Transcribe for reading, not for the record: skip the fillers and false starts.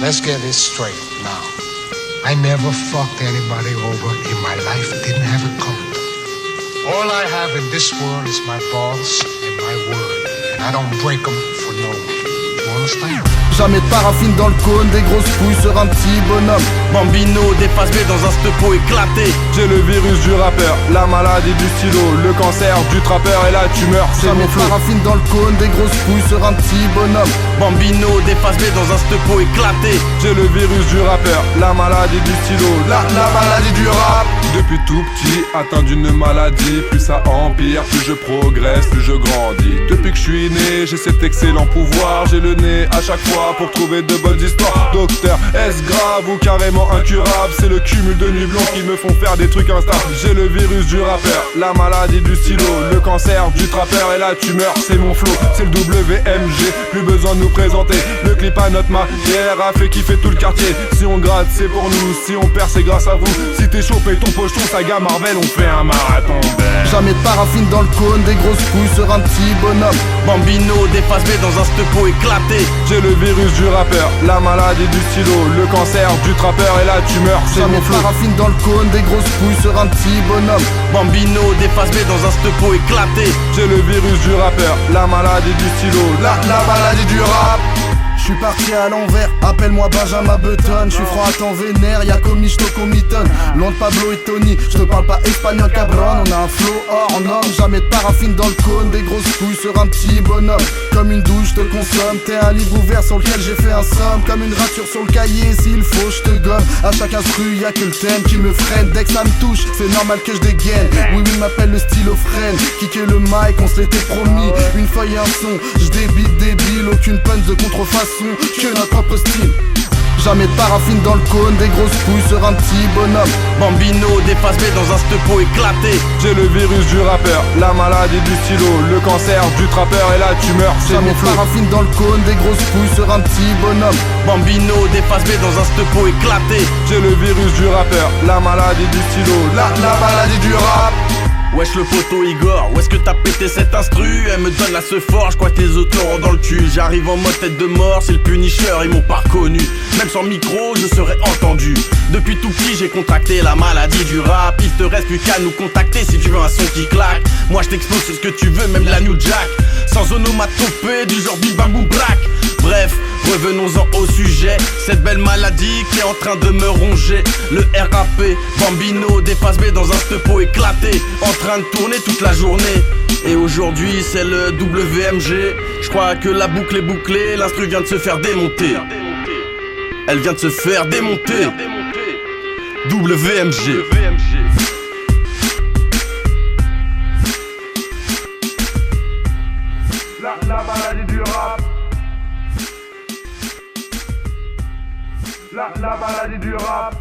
Let's get this straight now. I never fucked anybody over in my life, didn't have it coming. All I have in this world is my balls and my word, and I don't break them for no one. You understand? Jamais de paraffine dans le cône, des grosses couilles sur un petit bonhomme. Bambino, des faces B dans un stepo éclaté. J'ai le virus du rappeur, la maladie du stylo, le cancer du trappeur et la tumeur, c'est Jamais mon de flow. paraffine dans le cône, des grosses couilles sur un petit bonhomme. Bambino, des faces B dans un stepo éclaté. J'ai le virus du rappeur, la maladie du stylo, la maladie du rap. Depuis tout petit, atteint d'une maladie, plus ça empire, plus je progresse, plus je grandis. Depuis que je suis né, j'ai cet excellent pouvoir, j'ai le nez à chaque fois pour trouver de bonnes histoires. Docteur, est-ce grave ou carrément incurable? C'est le cumul de nuits blanches qui me font faire des trucs instables. J'ai le virus du rappeur, la maladie du stylo, le cancer du trappeur et la tumeur, c'est mon flow. C'est le WMG, plus besoin de nous présenter. Le clip à notre manière a fait kiffer tout le quartier. Si on gratte, c'est pour nous, si on perd, c'est grâce à vous. Si t'es chaud, paye ton pocheton, saga Marvel, on fait un marathon. Jamais de paraffine dans le cône, des grosses couilles sur un petit bonhomme. Bambino, des faces B dans un stepo éclaté. J'ai le virus du rappeur, la maladie du stylo, le cancer du trappeur et la tumeur, c'est Jamais mon de flow. paraffine dans le cône, des grosses couilles sur un petit bonhomme. Bambino, des faces B dans un stepo éclaté. J'ai le virus du rappeur, la maladie du stylo, la maladie du rap. J'suis parti à l'envers, appelle-moi Benjamin Button. J'suis franc à temps vénère, y'a commis, j'te commitonne. Loin de Pablo et Tony, j'te parle pas espagnol cabron. On a un flow hors norme, jamais de paraffine dans le cône, des grosses couilles sur un petit bonhomme. Comme une douche, te consomme, t'es un livre ouvert sur lequel j'ai fait un somme. Comme une rature sur le cahier, s'il faut j'te gomme. À chaque instru, y'a que le thème qui me freine. Dès que ça me touche, c'est normal que je dégaine. Oui, oui, m'appelle le stylophrène. Kicker le mic, on se l'était promis. Une feuille et un son, j'débite débile, aucune punch de contrefaçon. Que notre propre style. Jamais de paraffine dans le cône, des grosses couilles sur un petit bonhomme. Bambino, des faces B dans un stepo éclaté. J'ai le virus du rappeur, la maladie du stylo, le cancer du trappeur et la tumeur, c'est Jamais mon de flow. paraffine dans le cône, des grosses couilles sur un petit bonhomme. Bambino, des faces B dans un stepo éclaté. J'ai le virus du rappeur, la maladie du stylo, la maladie du rap. Wesh le poteau Igor, où est-ce que t'as pété cet instru? Elle me donne la ce fort, j'crois que les autres l'auront dans le cul. J'arrive en mode tête de mort, c'est le Punisher, ils m'ont pas reconnu. Même sans micro, je serais entendu. Depuis tout petit, j'ai contracté la maladie du rap. Il te reste plus qu'à nous contacter si tu veux un son qui claque. Moi je t'expose sur ce que tu veux, même la New Jack. Sans onomatopée, du genre bim bam boum black. Bref, revenons-en au sujet. Cette belle maladie qui est en train de me ronger. Le RAP, Bambino, des faces B dans un stepo éclaté. En train de tourner toute la journée. Et aujourd'hui c'est le WMG. Je crois que la boucle est bouclée. L'instru vient de se faire démonter. Elle vient de se faire démonter. WMG. La maladie du rap. La maladie du rap.